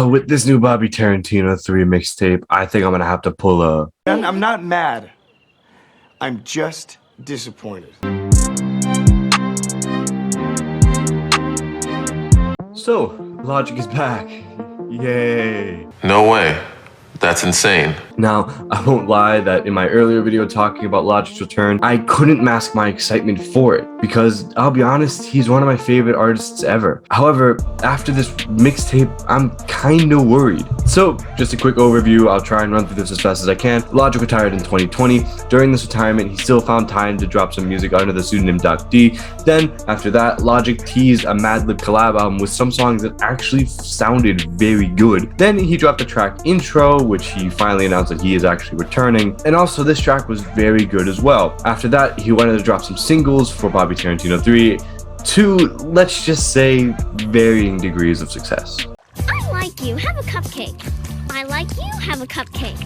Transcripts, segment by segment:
With this new Bobby Tarantino 3 mixtape, I think I'm gonna have to pull a... I'm not mad. I'm just disappointed. So, Logic is back. Yay. No way. That's insane. Now, I won't lie that in my earlier video talking about Logic's return, I couldn't mask my excitement for it because I'll be honest, he's one of my favorite artists ever. However, after this mixtape, I'm kinda worried. So, just a quick overview, I'll try and run through this as fast as I can. Logic retired in 2020. During this retirement, he still found time to drop some music under the pseudonym .D. Then, after that, Logic teased a Madlib collab album with some songs that actually sounded very good. Then he dropped the track Intro, which he finally announced that he is actually returning. And also, this track was very good as well. After that, he wanted to drop some singles for Bobby Tarantino 3 to, let's just say, varying degrees of success. I like you, have a cupcake. I like you, have a cupcake.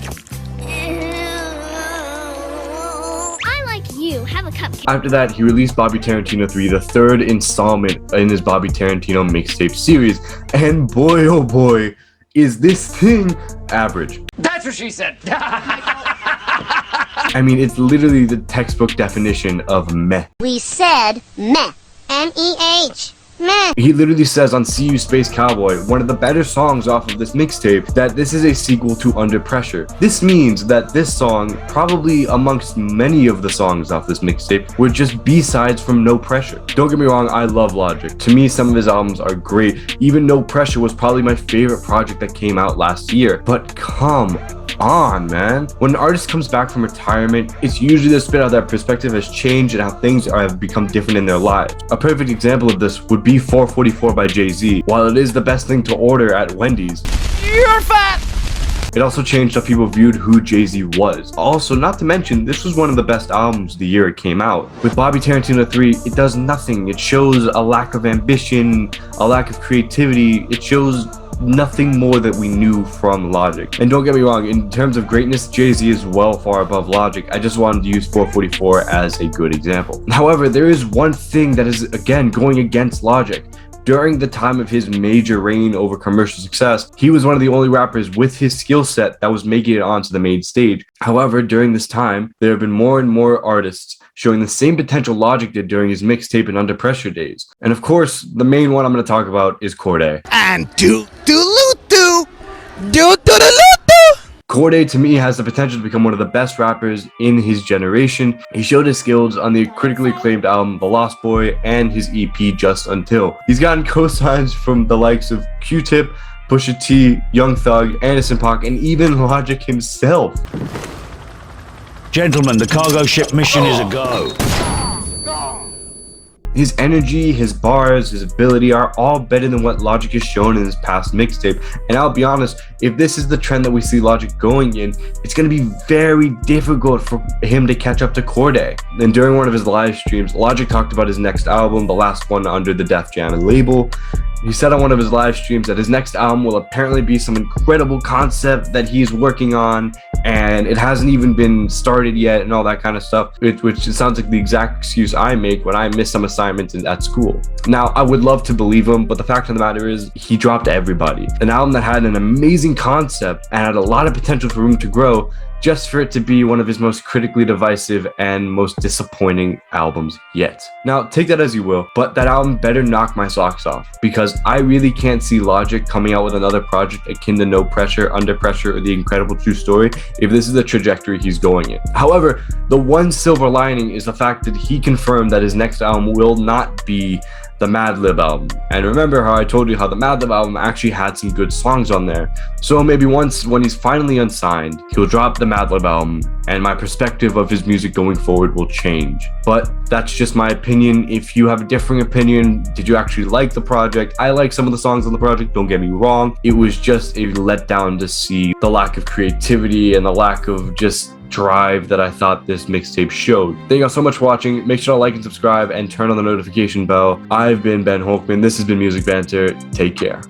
I like you, have a cupcake. After that, he released Bobby Tarantino 3, the third installment in his Bobby Tarantino mixtape series. And boy, oh boy, is this thing average. That's what she said. I mean, it's literally the textbook definition of meh. We said meh. M-E-H. Meh. He literally says on See You Space Cowboy, one of the better songs off of this mixtape, that this is a sequel to Under Pressure. This means that this song, probably amongst many of the songs off this mixtape, were just B-sides from No Pressure. Don't get me wrong, I love Logic. To me, some of his albums are great. Even No Pressure was probably my favorite project that came out last year. But come on, man. When an artist comes back from retirement, it's usually the spin how their perspective has changed and how things have become different in their lives. A perfect example of this would be 444 by Jay-Z. While it is the best thing to order at Wendy's, You're fat! it also changed how people viewed who Jay-Z was. Also, not to mention, this was one of the best albums the year it came out. With Bobby Tarantino 3, it does nothing. It shows a lack of ambition, a lack of creativity. It shows nothing more that we knew from Logic. And don't get me wrong, in terms of greatness, Jay-Z is well far above Logic. I just wanted to use 444 as a good example. However, there is one thing that is, again, going against Logic. During the time of his major reign over commercial success, he was one of the only rappers with his skill set that was making it onto the main stage. However, during this time, there have been more and more artists showing the same potential Logic did during his mixtape and Under Pressure days. And of course, the main one I'm going to talk about is Cordae. And do-do-loo-doo! Do-do-do-loo-doo! Cordae, to me, has the potential to become one of the best rappers in his generation. He showed his skills on the critically acclaimed album The Lost Boy and his EP Just Until. He's gotten co-signs from the likes of Q-Tip, Pusha T, Young Thug, Anderson .Paak, and even Logic himself. Gentlemen, the cargo ship mission is a go. His energy, his bars, his ability are all better than what Logic has shown in his past mixtape. And I'll be honest, if this is the trend that we see Logic going in, it's going to be very difficult for him to catch up to Cordae. And during one of his live streams, Logic talked about his next album, the last one under the Def Jam label. He said on one of his live streams that his next album will apparently be some incredible concept that he's working on, and it hasn't even been started yet and all that kind of stuff, which sounds like the exact excuse I make when I miss some assignments at school. Now, I would love to believe him, but the fact of the matter is he dropped everybody. An album that had an amazing concept and had a lot of potential for room to grow, just for it to be one of his most critically divisive and most disappointing albums yet. Now, take that as you will, but that album better knock my socks off, because I really can't see Logic coming out with another project akin to No Pressure, Under Pressure, or The Incredible True Story if this is the trajectory he's going in. However, the one silver lining is the fact that he confirmed that his next album will not be the Madlib album. And remember how I told you how the Madlib album actually had some good songs on there. So maybe once when he's finally unsigned, he'll drop the Madlib album and my perspective of his music going forward will change. But that's just my opinion. If you have a differing opinion, did you actually like the project? I like some of the songs on the project, don't get me wrong. It was just a letdown to see the lack of creativity and the lack of just drive that I thought this mixtape showed. Thank you all so much for watching. Make sure to like and subscribe and turn on the notification bell. I've been Ben Holkman. This has been Music Banter. Take care.